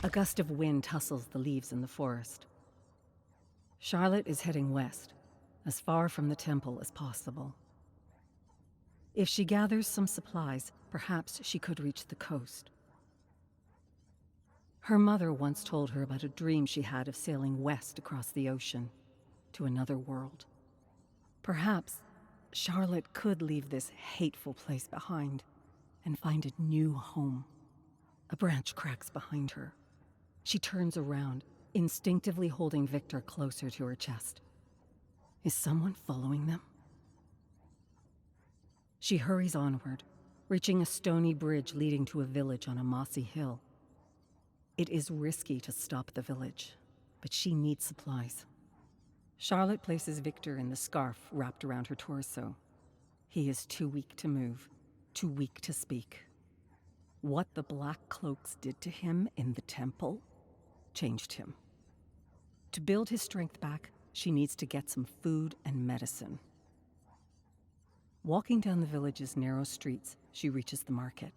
A gust of wind tussles the leaves in the forest. Charlotte is heading west, as far from the temple as possible. If she gathers some supplies, perhaps she could reach the coast. Her mother once told her about a dream she had of sailing west across the ocean, to another world. Perhaps Charlotte could leave this hateful place behind and find a new home. A branch cracks behind her. She turns around, instinctively holding Victor closer to her chest. Is someone following them? She hurries onward, reaching a stony bridge leading to a village on a mossy hill. It is risky to stop the village, but she needs supplies. Charlotte places Victor in the scarf wrapped around her torso. He is too weak to move, too weak to speak. What the Black Cloaks did to him in the temple changed him. To build his strength back, she needs to get some food and medicine. Walking down the village's narrow streets, she reaches the market.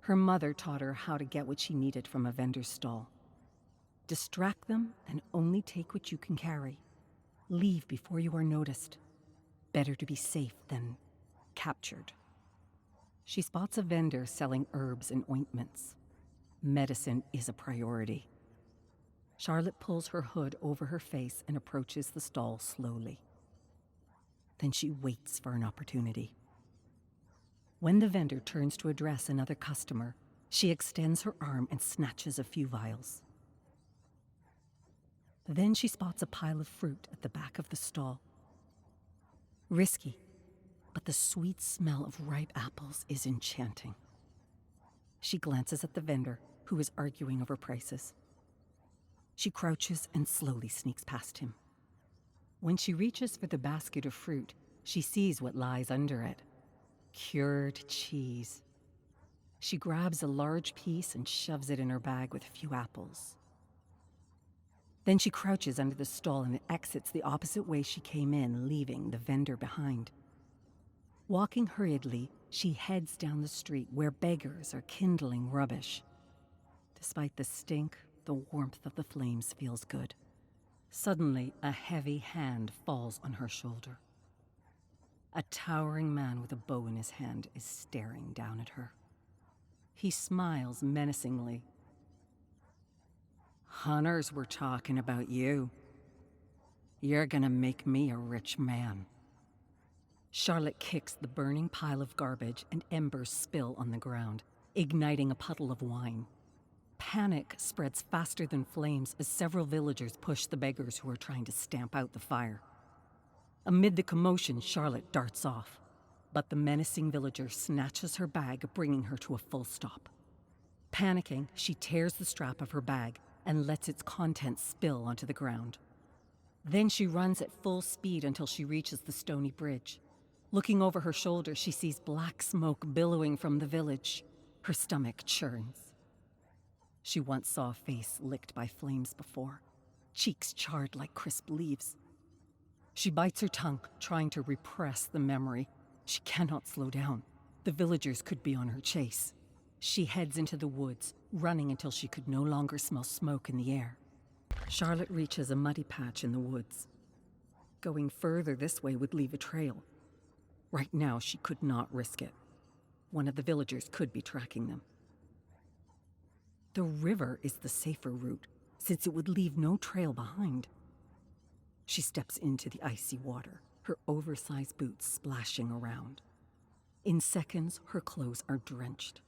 Her mother taught her how to get what she needed from a vendor's stall. Distract them and only take what you can carry. Leave before you are noticed. Better to be safe than captured. She spots a vendor selling herbs and ointments. Medicine is a priority. Charlotte pulls her hood over her face and approaches the stall slowly. Then she waits for an opportunity. When the vendor turns to address another customer, she extends her arm and snatches a few vials. Then she spots a pile of fruit at the back of the stall. Risky, but the sweet smell of ripe apples is enchanting. She glances at the vendor, who is arguing over prices. She crouches and slowly sneaks past him. When she reaches for the basket of fruit, she sees what lies under it. Cured cheese. She grabs a large piece and shoves it in her bag with a few apples. Then she crouches under the stall and exits the opposite way she came in, leaving the vendor behind. Walking hurriedly, she heads down the street where beggars are kindling rubbish. Despite the stink, the warmth of the flames feels good. Suddenly, a heavy hand falls on her shoulder. A towering man with a bow in his hand is staring down at her. He smiles menacingly. Hunters were talking about you. You're gonna make me a rich man. Charlotte kicks the burning pile of garbage and embers spill on the ground, igniting a puddle of wine. Panic spreads faster than flames as several villagers push the beggars who are trying to stamp out the fire. Amid the commotion, Charlotte darts off, but the menacing villager snatches her bag, bringing her to a full stop. Panicking, she tears the strap of her bag and lets its contents spill onto the ground. Then she runs at full speed until she reaches the stony bridge. Looking over her shoulder, she sees black smoke billowing from the village. Her stomach churns. She once saw a face licked by flames before, cheeks charred like crisp leaves. She bites her tongue, trying to repress the memory. She cannot slow down. The villagers could be on her chase. She heads into the woods, running until she could no longer smell smoke in the air. Charlotte reaches a muddy patch in the woods. Going further this way would leave a trail. Right now, she could not risk it. One of the villagers could be tracking them. The river is the safer route, since it would leave no trail behind. She steps into the icy water, her oversized boots splashing around. In seconds, her clothes are drenched.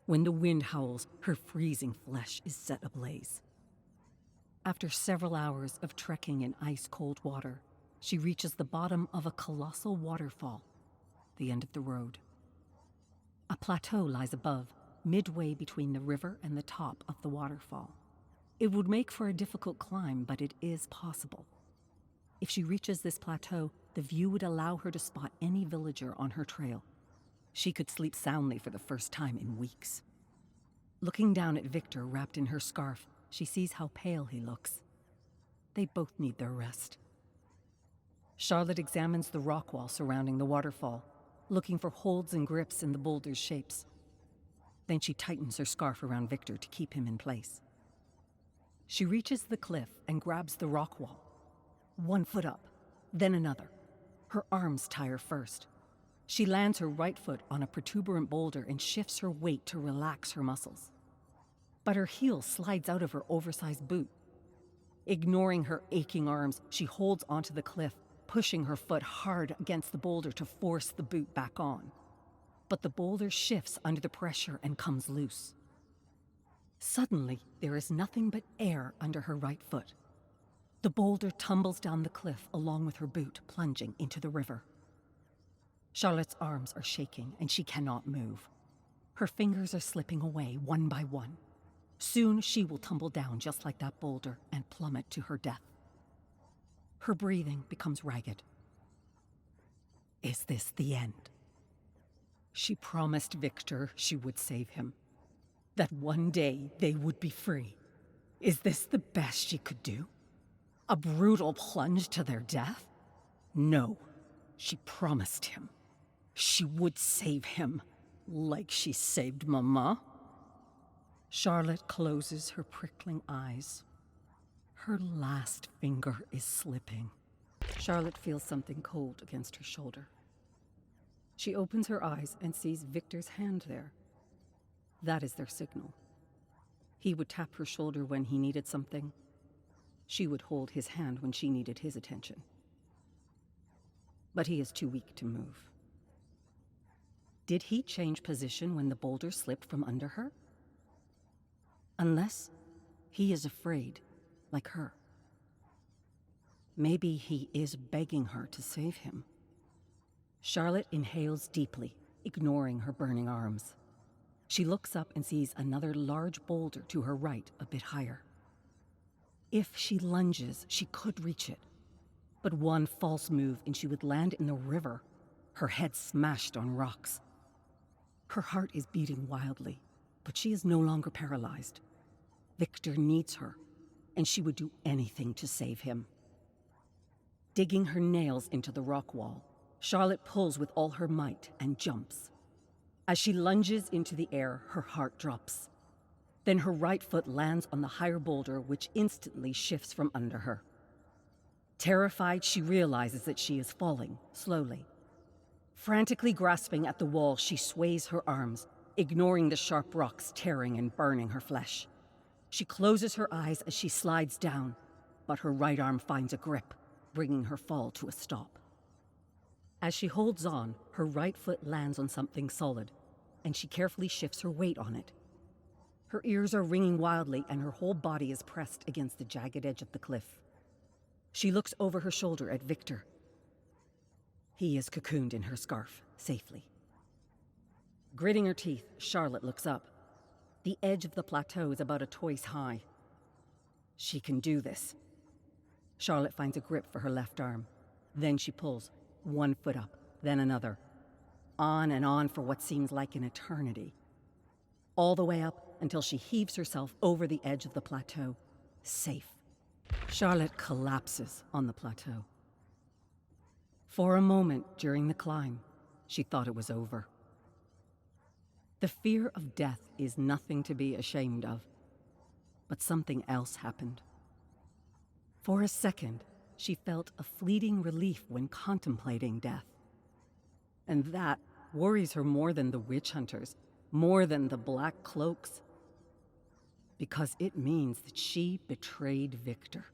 When the wind howls, her freezing flesh is set ablaze. After several hours of trekking in ice-cold water, she reaches the bottom of a colossal waterfall, the end of the road. A plateau lies above, midway between the river and the top of the waterfall. It would make for a difficult climb, but it is possible. If she reaches this plateau, the view would allow her to spot any villager on her trail. She could sleep soundly for the first time in weeks. Looking down at Victor wrapped in her scarf, she sees how pale he looks. They both need their rest. Charlotte examines the rock wall surrounding the waterfall, looking for holds and grips in the boulder's shapes. Then she tightens her scarf around Victor to keep him in place. She reaches the cliff and grabs the rock wall. 1 foot up, then another. Her arms tire first. She lands her right foot on a protuberant boulder and shifts her weight to relax her muscles. But her heel slides out of her oversized boot. Ignoring her aching arms, she holds onto the cliff, pushing her foot hard against the boulder to force the boot back on. But the boulder shifts under the pressure and comes loose. Suddenly, there is nothing but air under her right foot. The boulder tumbles down the cliff along with her boot, plunging into the river. Charlotte's arms are shaking and she cannot move. Her fingers are slipping away one by one. Soon she will tumble down just like that boulder and plummet to her death. Her breathing becomes ragged. Is this the end? She promised Victor she would save him, that one day they would be free. Is this the best she could do? A brutal plunge to their death? No, she promised him. She would save him, like she saved Mama. Charlotte closes her prickling eyes. Her last finger is slipping. Charlotte feels something cold against her shoulder. She opens her eyes and sees Victor's hand there. That is their signal. He would tap her shoulder when he needed something. She would hold his hand when she needed his attention. But he is too weak to move. Did he change position when the boulder slipped from under her? Unless he is afraid, like her. Maybe he is begging her to save him. Charlotte inhales deeply, ignoring her burning arms. She looks up and sees another large boulder to her right, a bit higher. If she lunges, she could reach it. But one false move and she would land in the river, her head smashed on rocks. Her heart is beating wildly, but she is no longer paralyzed. Victor needs her, and she would do anything to save him. Digging her nails into the rock wall, Charlotte pulls with all her might and jumps. As she lunges into the air, her heart drops. Then her right foot lands on the higher boulder, which instantly shifts from under her. Terrified, she realizes that she is falling, slowly. Frantically grasping at the wall, she sways her arms, ignoring the sharp rocks tearing and burning her flesh. She closes her eyes as she slides down, but her right arm finds a grip, bringing her fall to a stop. As she holds on, her right foot lands on something solid, and she carefully shifts her weight on it. Her ears are ringing wildly, and her whole body is pressed against the jagged edge of the cliff. She looks over her shoulder at Victor. He is cocooned in her scarf, safely. Gritting her teeth, Charlotte looks up. The edge of the plateau is about a toes high. She can do this. Charlotte finds a grip for her left arm. Then she pulls, 1 foot up, then another. On and on for what seems like an eternity. All the way up until she heaves herself over the edge of the plateau, safe. Charlotte collapses on the plateau. For a moment during the climb, she thought it was over. The fear of death is nothing to be ashamed of, but something else happened. For a second, she felt a fleeting relief when contemplating death. And that worries her more than the witch hunters, more than the black cloaks, because it means that she betrayed Victor.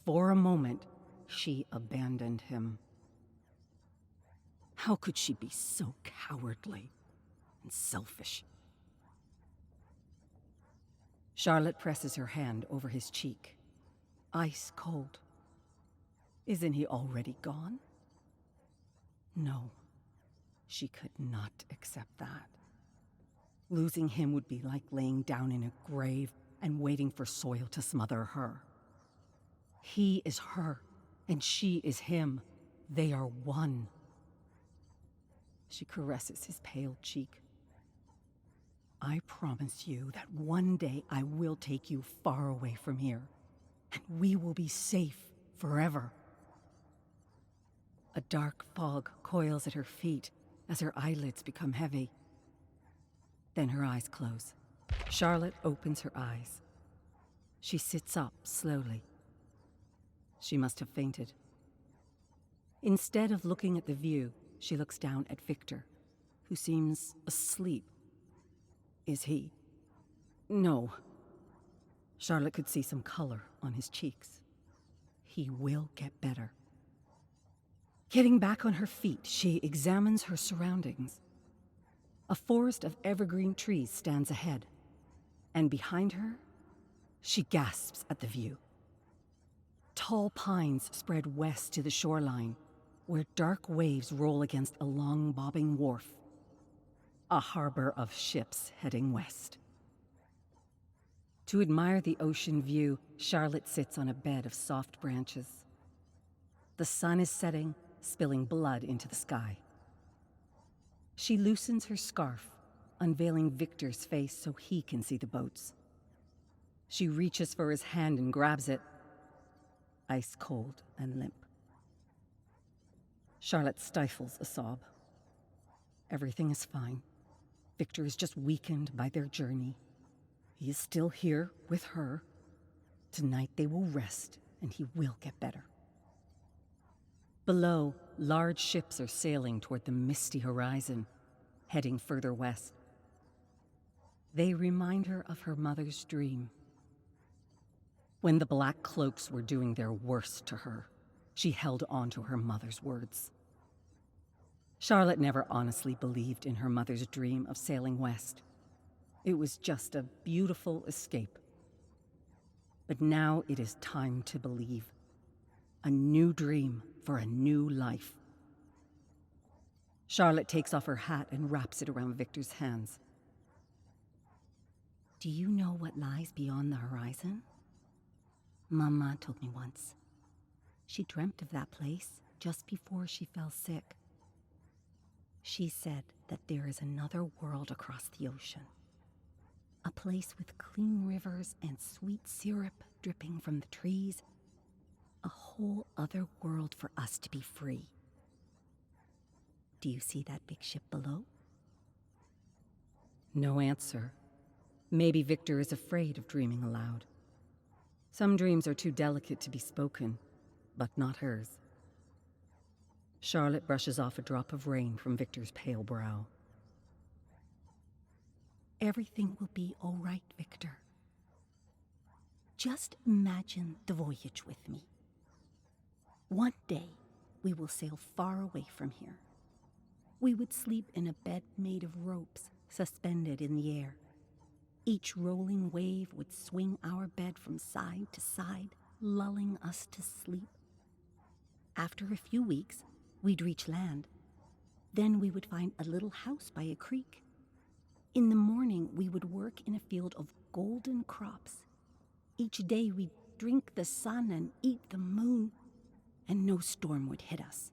For a moment, she abandoned him. How could she be so cowardly and selfish? Charlotte presses her hand over his cheek, ice cold. Isn't he already gone? No, she could not accept that. Losing him would be like laying down in a grave and waiting for soil to smother her. He is her, and she is him. They are one. She caresses his pale cheek. I promise you that one day I will take you far away from here, and we will be safe forever. A dark fog coils at her feet as her eyelids become heavy. Then her eyes close. Charlotte opens her eyes. She sits up slowly. She must have fainted. Instead of looking at the view, she looks down at Victor, who seems asleep. Is he? No. Charlotte could see some color on his cheeks. He will get better. Getting back on her feet, she examines her surroundings. A forest of evergreen trees stands ahead, and behind her, she gasps at the view. Tall pines spread west to the shoreline, where dark waves roll against a long bobbing wharf. A harbor of ships heading west. To admire the ocean view, Charlotte sits on a bed of soft branches. The sun is setting, spilling blood into the sky. She loosens her scarf, unveiling Victor's face so he can see the boats. She reaches for his hand and grabs it, ice cold and limp. Charlotte stifles a sob. Everything is fine. Victor is just weakened by their journey. He is still here with her. Tonight they will rest, and he will get better. Below, large ships are sailing toward the misty horizon, heading further west. They remind her of her mother's dream. When the Black Cloaks were doing their worst to her, she held on to her mother's words. Charlotte never honestly believed in her mother's dream of sailing west. It was just a beautiful escape. But now it is time to believe. A new dream for a new life. Charlotte takes off her hat and wraps it around Victor's hands. Do you know what lies beyond the horizon? Mama told me once. She dreamt of that place just before she fell sick. She said that there is another world across the ocean. A place with clean rivers and sweet syrup dripping from the trees. A whole other world for us to be free. Do you see that big ship below? No answer. Maybe Victor is afraid of dreaming aloud. Some dreams are too delicate to be spoken, but not hers. Charlotte brushes off a drop of rain from Victor's pale brow. Everything will be all right, Victor. Just imagine the voyage with me. One day, we will sail far away from here. We would sleep in a bed made of ropes suspended in the air. Each rolling wave would swing our bed from side to side, lulling us to sleep. After a few weeks, we'd reach land. Then we would find a little house by a creek. In the morning, we would work in a field of golden crops. Each day, we'd drink the sun and eat the moon, and no storm would hit us.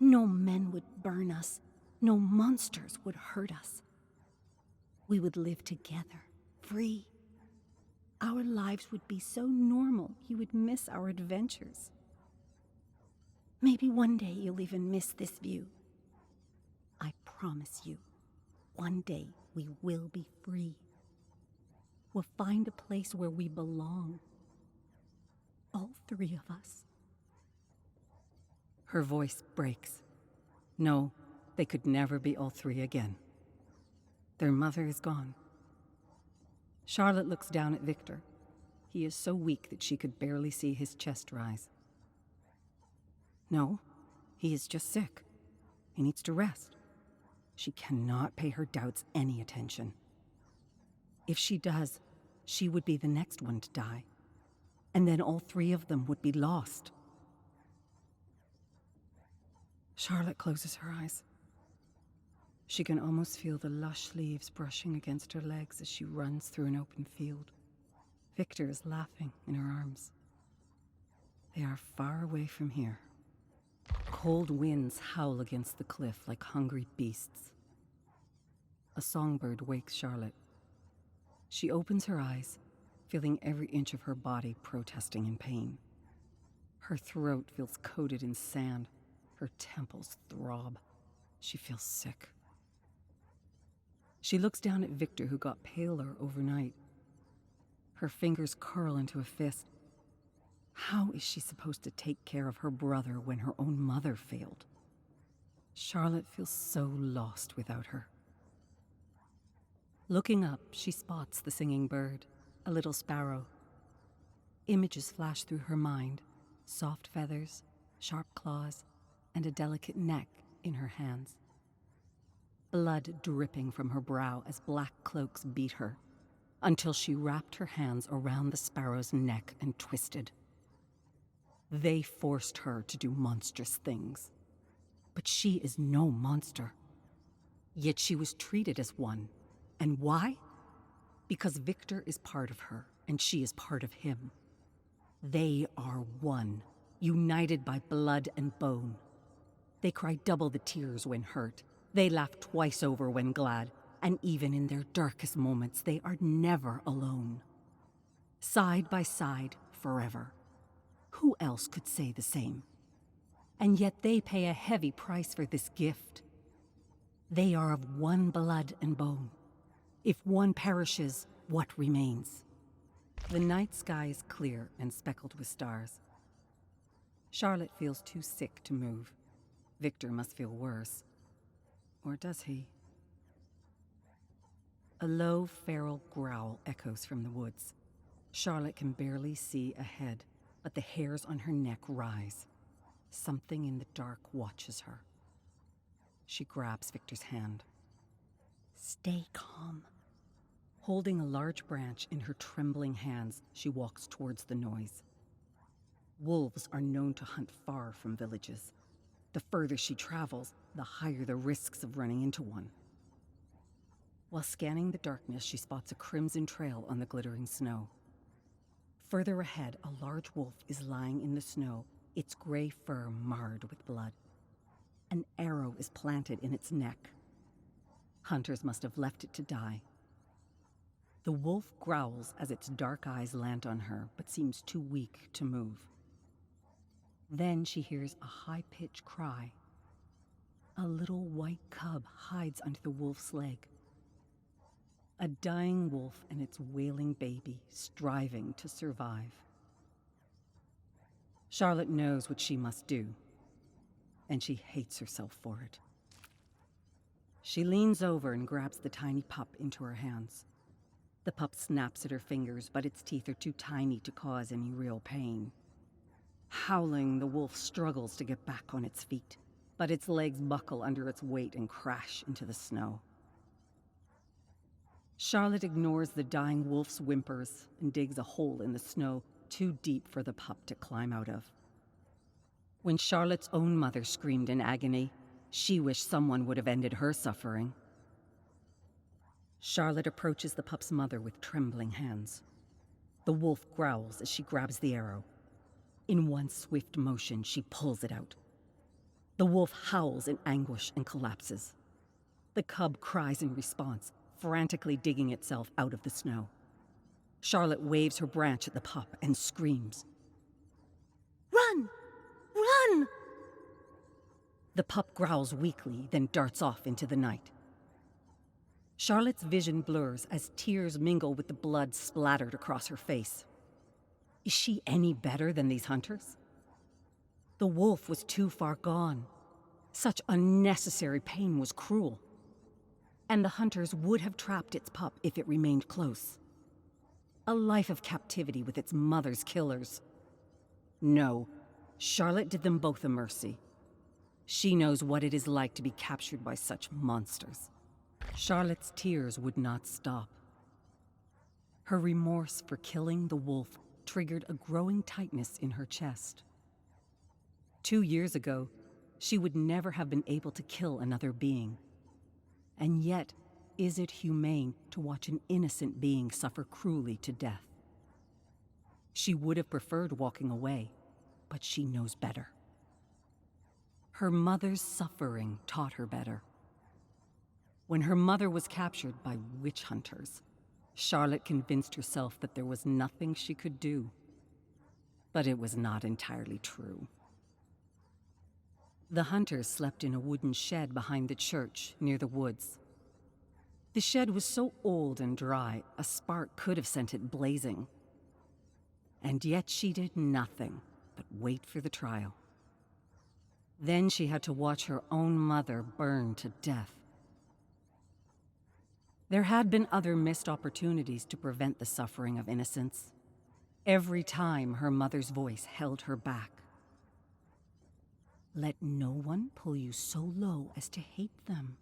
No men would burn us. No monsters would hurt us. We would live together, free. Our lives would be so normal, you would miss our adventures. Maybe one day you'll even miss this view. I promise you, one day we will be free. We'll find a place where we belong. All three of us. Her voice breaks. No, they could never be all three again. Their mother is gone. Charlotte looks down at Victor. He is so weak that she could barely see his chest rise. No, he is just sick. He needs to rest. She cannot pay her doubts any attention. If she does, she would be the next one to die. And then all three of them would be lost. Charlotte closes her eyes. She can almost feel the lush leaves brushing against her legs as she runs through an open field. Victor is laughing in her arms. They are far away from here. Cold winds howl against the cliff like hungry beasts. A songbird wakes Charlotte. She opens her eyes, feeling every inch of her body protesting in pain. Her throat feels coated in sand. Her temples throb. She feels sick. She looks down at Victor, who got paler overnight. Her fingers curl into a fist. How is she supposed to take care of her brother when her own mother failed? Charlotte feels so lost without her. Looking up, she spots the singing bird, a little sparrow. Images flash through her mind, soft feathers, sharp claws, and a delicate neck in her hands. Blood dripping from her brow as black cloaks beat her, until she wrapped her hands around the sparrow's neck and twisted. They forced her to do monstrous things. But she is no monster. Yet she was treated as one. And why? Because Victor is part of her, and she is part of him. They are one, united by blood and bone. They cry double the tears when hurt. They laugh twice over when glad. And even in their darkest moments, they are never alone. Side by side, forever. Who else could say the same? And yet they pay a heavy price for this gift. They are of one blood and bone. If one perishes, what remains? The night sky is clear and speckled with stars. Charlotte feels too sick to move. Victor must feel worse. Or does he? A low, feral growl echoes from the woods. Charlotte can barely see ahead, but the hairs on her neck rise. Something in the dark watches her. She grabs Victor's hand. Stay calm. Holding a large branch in her trembling hands, she walks towards the noise. Wolves are known to hunt far from villages. The further she travels, the higher the risks of running into one. While scanning the darkness, she spots a crimson trail on the glittering snow. Further ahead, a large wolf is lying in the snow, its gray fur marred with blood. An arrow is planted in its neck. Hunters must have left it to die. The wolf growls as its dark eyes land on her, but seems too weak to move. Then she hears a high-pitched cry. A little white cub hides under the wolf's leg. A dying wolf and its wailing baby, striving to survive. Charlotte knows what she must do, and she hates herself for it. She leans over and grabs the tiny pup into her hands. The pup snaps at her fingers, but its teeth are too tiny to cause any real pain. Howling, the wolf struggles to get back on its feet, but its legs buckle under its weight and crash into the snow. Charlotte ignores the dying wolf's whimpers and digs a hole in the snow too deep for the pup to climb out of. When Charlotte's own mother screamed in agony, she wished someone would have ended her suffering. Charlotte approaches the pup's mother with trembling hands. The wolf growls as she grabs the arrow. In one swift motion, she pulls it out. The wolf howls in anguish and collapses. The cub cries in response, frantically digging itself out of the snow. Charlotte waves her branch at the pup and screams. Run! Run! The pup growls weakly, then darts off into the night. Charlotte's vision blurs as tears mingle with the blood splattered across her face. Is she any better than these hunters? The wolf was too far gone. Such unnecessary pain was cruel. And the hunters would have trapped its pup if it remained close. A life of captivity with its mother's killers. No, Charlotte did them both a mercy. She knows what it is like to be captured by such monsters. Charlotte's tears would not stop. Her remorse for killing the wolf triggered a growing tightness in her chest. 2 years ago, she would never have been able to kill another being. And yet, is it humane to watch an innocent being suffer cruelly to death? She would have preferred walking away, but she knows better. Her mother's suffering taught her better. When her mother was captured by witch hunters, Charlotte convinced herself that there was nothing she could do. But it was not entirely true. The hunters slept in a wooden shed behind the church near the woods. The shed was so old and dry, a spark could have sent it blazing. And yet she did nothing but wait for the trial. Then she had to watch her own mother burn to death. There had been other missed opportunities to prevent the suffering of innocents. Every time her mother's voice held her back. Let no one pull you so low as to hate them.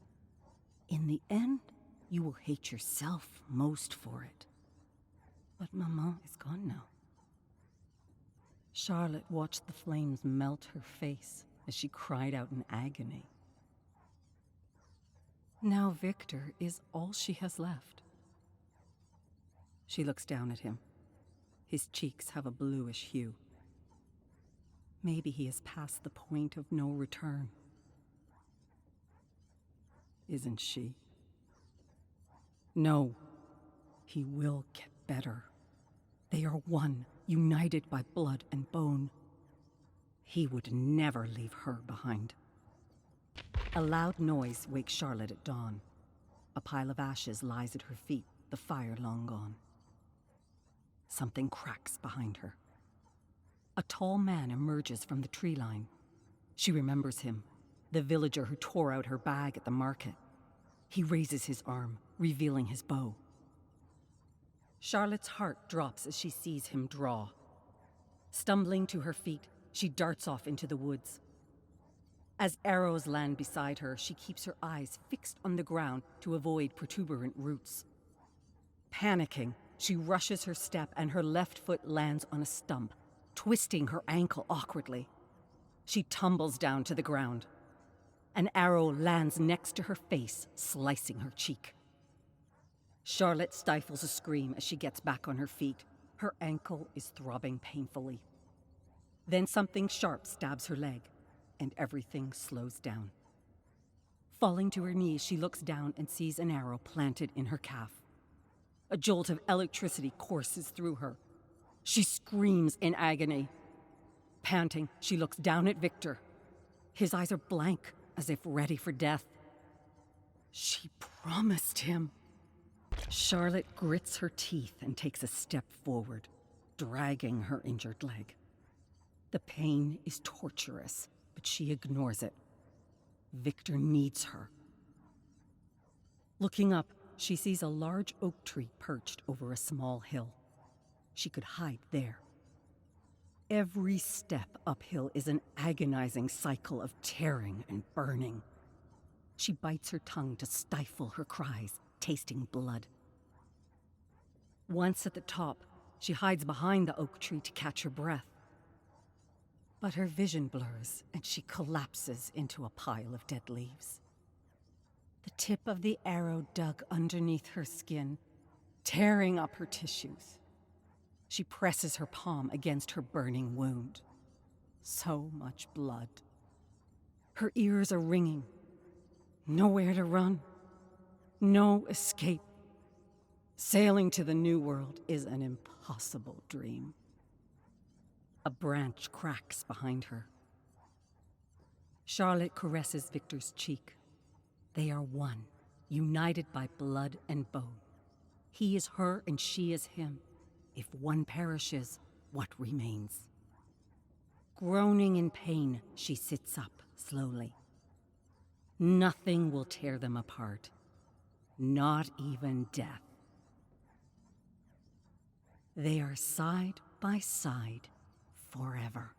In the end, you will hate yourself most for it. But Maman is gone now. Charlotte watched the flames melt her face as she cried out in agony. Now Victor is all she has left. She looks down at him. His cheeks have a bluish hue. Maybe he has passed the point of no return. Isn't she? No, he will get better. They are one, united by blood and bone. He would never leave her behind. A loud noise wakes Charlotte at dawn. A pile of ashes lies at her feet, the fire long gone. Something cracks behind her. A tall man emerges from the tree line. She remembers him, the villager who tore out her bag at the market. He raises his arm, revealing his bow. Charlotte's heart drops as she sees him draw. Stumbling to her feet, she darts off into the woods. As arrows land beside her, she keeps her eyes fixed on the ground to avoid protuberant roots. Panicking, she rushes her step and her left foot lands on a stump, twisting her ankle awkwardly. She tumbles down to the ground. An arrow lands next to her face, slicing her cheek. Charlotte stifles a scream as she gets back on her feet. Her ankle is throbbing painfully. Then something sharp stabs her leg, and everything slows down. Falling to her knees, she looks down and sees an arrow planted in her calf. A jolt of electricity courses through her. She screams in agony. Panting, she looks down at Victor. His eyes are blank, as if ready for death. She promised him. Charlotte grits her teeth and takes a step forward, dragging her injured leg. The pain is torturous, but she ignores it. Victor needs her. Looking up, she sees a large oak tree perched over a small hill. She could hide there. Every step uphill is an agonizing cycle of tearing and burning. She bites her tongue to stifle her cries, tasting blood. Once at the top, she hides behind the oak tree to catch her breath. But her vision blurs, and she collapses into a pile of dead leaves. The tip of the arrow dug underneath her skin, tearing up her tissues. She presses her palm against her burning wound. So much blood. Her ears are ringing. Nowhere to run. No escape. Sailing to the new world is an impossible dream. A branch cracks behind her. Charlotte caresses Victor's cheek. They are one, united by blood and bone. He is her and she is him. If one perishes, what remains? Groaning in pain, she sits up slowly. Nothing will tear them apart. Not even death. They are side by side forever.